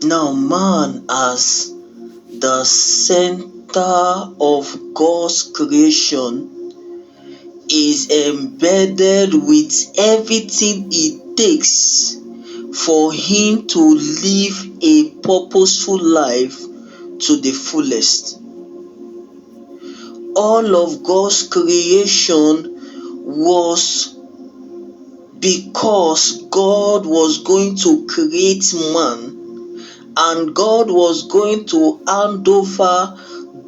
Now, man as the center of God's creation is embedded with everything it takes for him to live a purposeful life to the fullest. All of God's creation was because God was going to create man, and God was going to hand over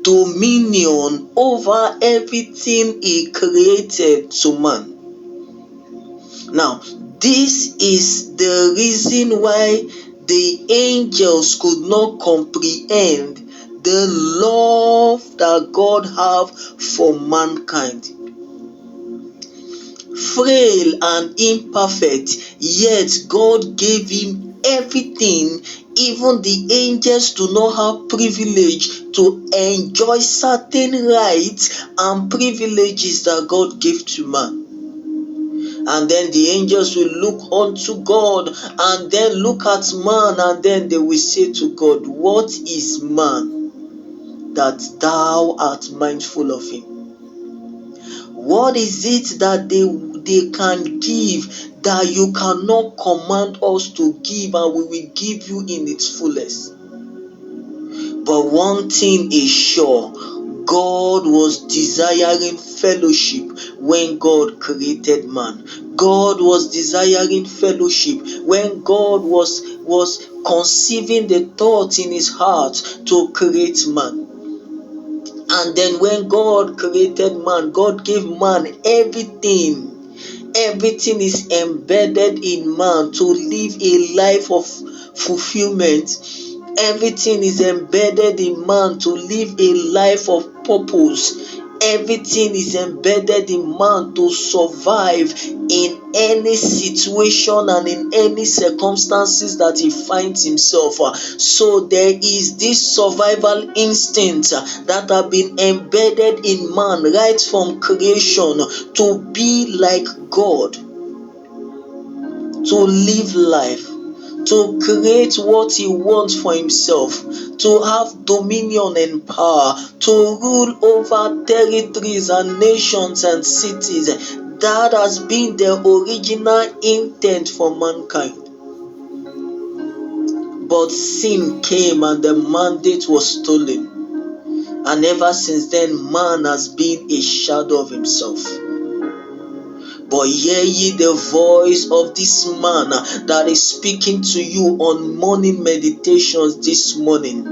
dominion over everything he created to man. Now, this is the reason why the angels could not comprehend the love that God have for mankind. Frail and imperfect, yet God gave him everything. Even the angels do not have privilege to enjoy certain rights and privileges that God gave to man. And then the angels will look unto God and then look at man, and then they will say to God, what is man that thou art mindful of him? What is it that they can give that you cannot command us to give, and we will give you in its fullest? But one thing is sure, God was desiring fellowship when God created man. God was desiring fellowship when God was conceiving the thought in his heart to create man. And then when God created man, God gave man everything. Everything is embedded in man to live a life of fulfillment. Everything is embedded in man to live a life of purpose. Everything is embedded in man to survive in any situation and in any circumstances that he finds himself. So there is this survival instinct that have been embedded in man right from creation, to be like God, to live life, to create what he wants for himself, to have dominion and power, to rule over territories and nations and cities. That has been the original intent for mankind. But sin came and the mandate was stolen. And ever since then, man has been a shadow of himself. But hear ye the voice of this man that is speaking to you on morning meditations this morning,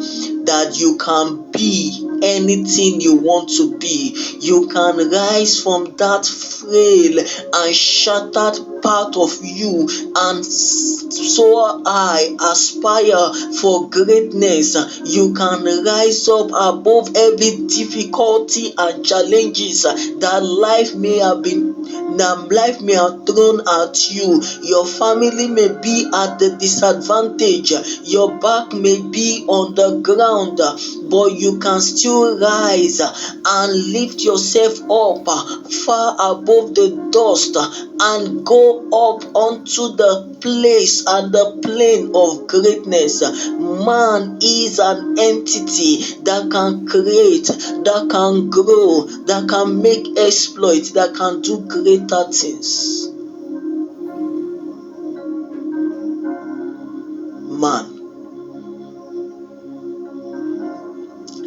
that you can be anything you want to be. You can rise from that frail and shattered part of you and so I aspire for greatness. You can rise up above every difficulty and challenges that life may have thrown at you. Your family may be at the disadvantage. Your back may be on the ground, but you can still rise and lift yourself up far above the dust and go up onto the place and the plane of greatness. Man is an entity that can create, that can grow, that can make exploits, that can do greater things. Man,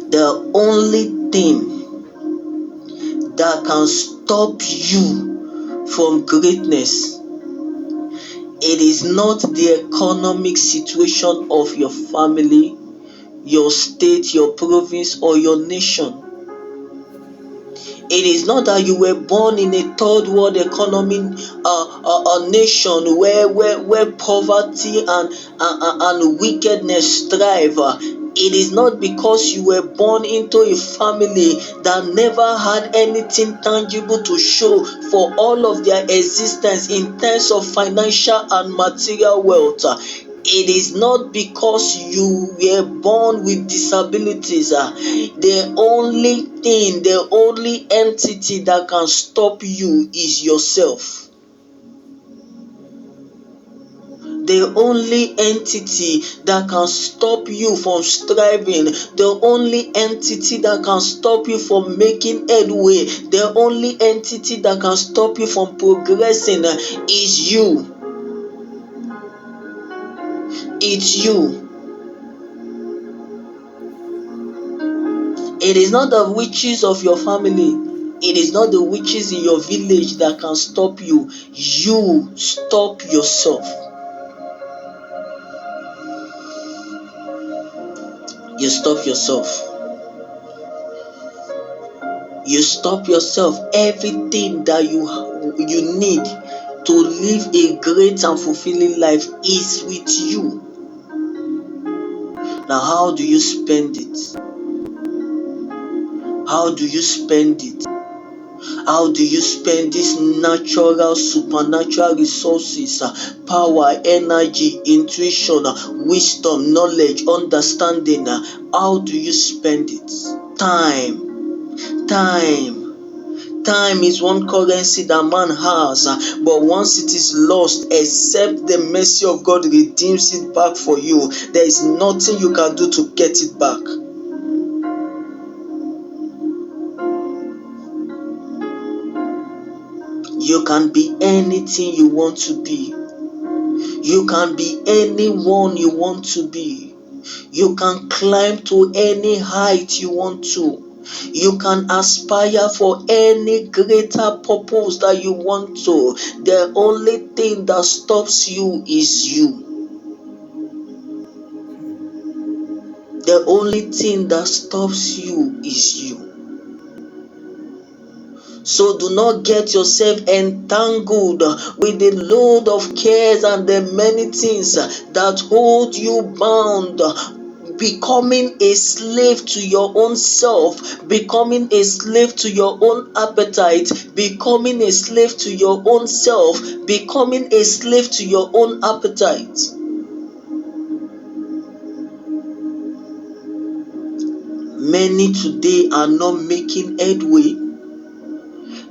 the only thing that can stop you from greatness, it is not the economic situation of your family, your state, your province, or your nation. It is not that you were born in a third world economy, a nation where poverty and wickedness strive. It is not because you were born into a family that never had anything tangible to show for all of their existence in terms of financial and material wealth. It is not because you were born with disabilities. The only thing, the only entity that can stop you is yourself. The only entity that can stop you from striving, the only entity that can stop you from making headway, the only entity that can stop you from progressing is you. It's you. It is not the witches of your family. It is not the witches in your village that can stop you. You stop yourself. You stop yourself. You stop yourself. Everything that you need to live a great and fulfilling life is with you. Now, how do you spend it? How do you spend it? How do you spend these natural, supernatural resources, power, energy, intuition, wisdom, knowledge, understanding? How do you spend it? Time. Time is one currency that man has, but once it is lost, except the mercy of God redeems it back for you, there is nothing you can do to get it back. You can be anything you want to be. You can be anyone you want to be. You can climb to any height you want to. You can aspire for any greater purpose that you want to. The only thing that stops you is you. The only thing that stops you is you. So do not get yourself entangled with the load of cares and the many things that hold you bound, becoming a slave to your own self, becoming a slave to your own appetite, becoming a slave to your own self, becoming a slave to your own appetite. Many today are not making headway.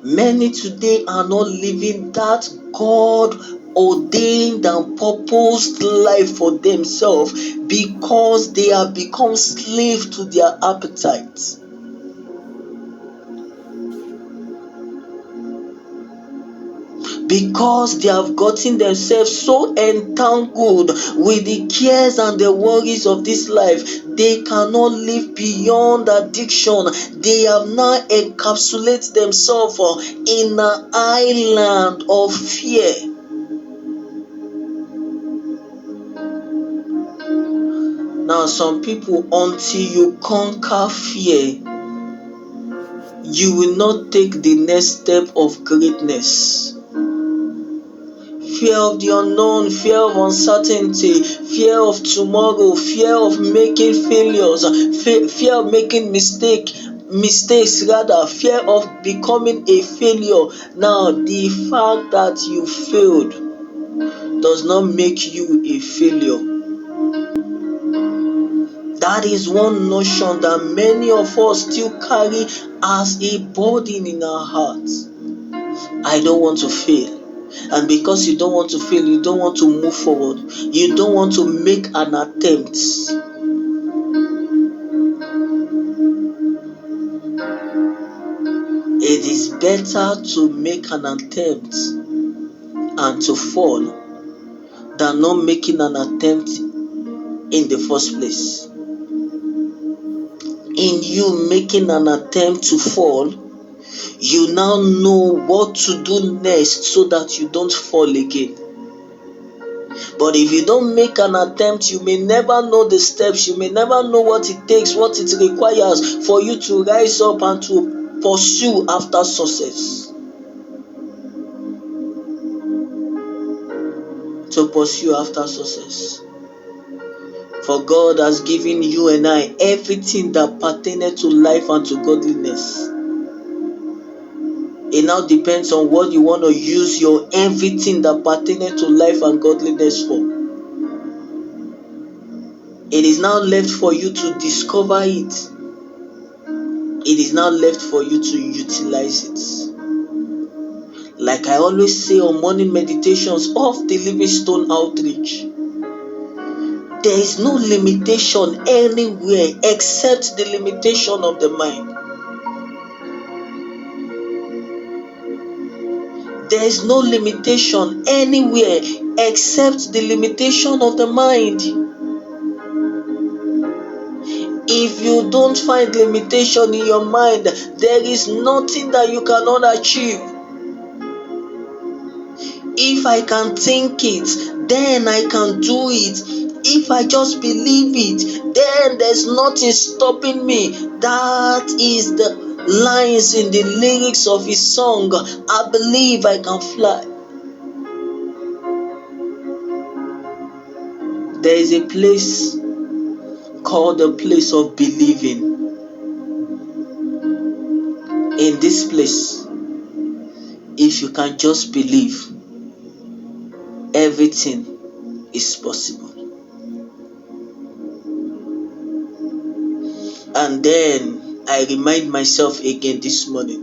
Many today are not living that God ordained and purposed life for themselves because they have become slaves to their appetites. Because they have gotten themselves so entangled with the cares and the worries of this life, they cannot live beyond addiction. They have now encapsulated themselves in an island of fear. Now, some people, until you conquer fear, you will not take the next step of greatness. Fear of the unknown, fear of uncertainty, fear of tomorrow, fear of making failures, fear of making mistakes rather, fear of becoming a failure. Now, the fact that you failed does not make you a failure. That is one notion that many of us still carry as a burden in our hearts. I don't want to fail. And because you don't want to fail, you don't want to move forward. You don't want to make an attempt. It is better to make an attempt and to fall than not making an attempt in the first place. In you making an attempt to fall, you now know what to do next so that you don't fall again. But if you don't make an attempt, you may never know the steps, you may never know what it takes, what it requires for you to rise up and to pursue after success. To pursue after success. For God has given you and I everything that pertaineth to life and to godliness. It now depends on what you want to use your everything that pertaineth to life and godliness for. It is now left for you to discover it. It is now left for you to utilize it. Like I always say on morning meditations of the Livingstone Outreach, there is no limitation anywhere except the limitation of the mind. There is no limitation anywhere except the limitation of the mind. If you don't find limitation in your mind, there is nothing that you cannot achieve. If I can think it, then I can do it. If I just believe it, then there's nothing stopping me. That is the lines in the lyrics of his song, I Believe I Can Fly. There is a place called the place of believing. In this place, if you can just believe, everything is possible. And then I remind myself again this morning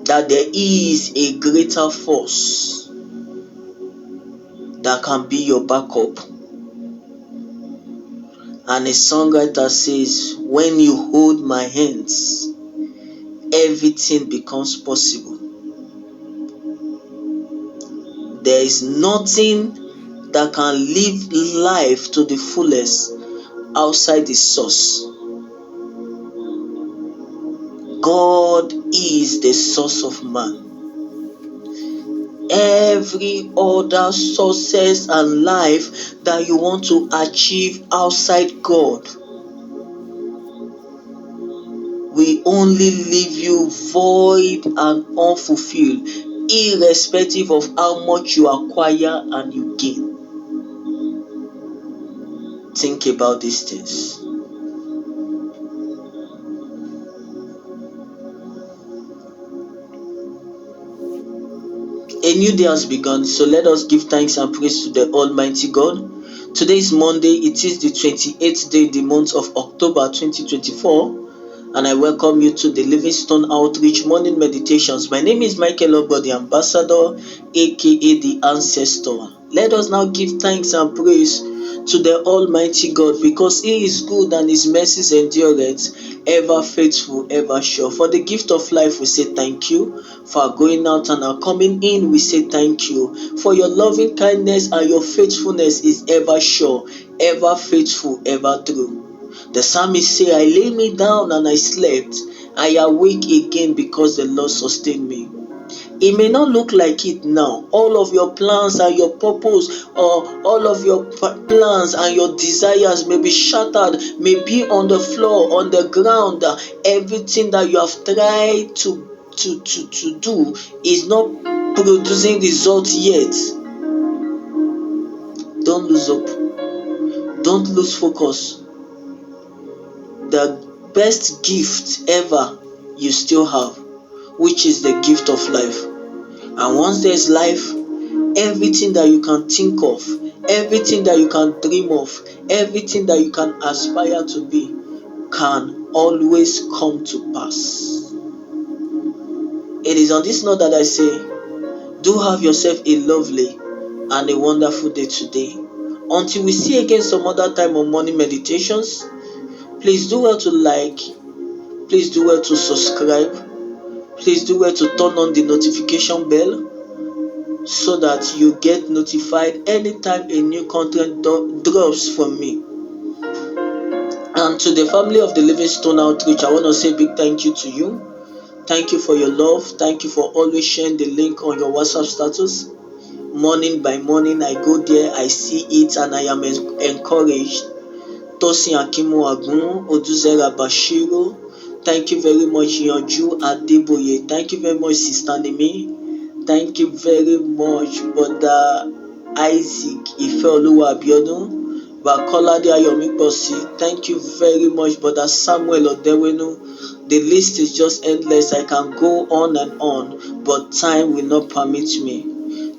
that there is a greater force that can be your backup. And a songwriter says, when you hold my hands, everything becomes possible. There is nothing that can live life to the fullest outside the source. God is the source of man. Every other success and life that you want to achieve outside God will only leave you void and unfulfilled, irrespective of how much you acquire and you gain. Think about these things. A new day has begun, so let us give thanks and praise to the Almighty God. Today is Monday, it is the 28th day in the month of October 2024, and I welcome you to the Livingstone Outreach Morning Meditations. My name is Michael Obo, the Ambassador, aka the Ancestor. Let us now give thanks and praise to the Almighty God, because He is good and His mercies endureth, ever faithful, ever sure. For the gift of life, we say thank you. For our going out and our coming in, we say thank you. For your loving kindness and your faithfulness is ever sure, ever faithful, ever true. The psalmist say, I lay me down and I slept. I awake again because the Lord sustained me. It may not look like it now. All of your plans and your purpose, or all of your plans and your desires may be shattered, may be on the floor, on the ground. Everything that you have tried to do is not producing results yet. Don't lose hope. Don't lose focus. The best gift ever you still have, which is the gift of life. And once there's life, everything that you can think of, everything that you can dream of, everything that you can aspire to be can always come to pass. It is on this note that I say, do have yourself a lovely and a wonderful day today. Until we see again some other time on morning meditations, please do well to like, please do well to subscribe, please do well to turn on the notification bell, so that you get notified anytime a new content drops from me. And to the family of the Livingstone Outreach, I want to say a big thank you to you. Thank you for your love. Thank you for always sharing the link on your WhatsApp status. Morning by morning, I go there, I see it, and I am encouraged. Tosin Akimu Agun, Oduzera Bashiru, thank you very much, Yonju Adeboye. Thank you very much, Sister Nimi. Thank you very much, Brother Isaac Ifeoluwa Abiodun. Bakolade Ayomiposi. Thank you very much, Brother Samuel Odewenu. The list is just endless. I can go on, but time will not permit me.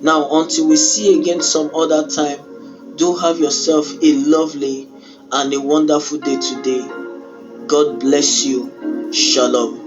Now, until we see again some other time, do have yourself a lovely and a wonderful day today. God bless you. Shalom.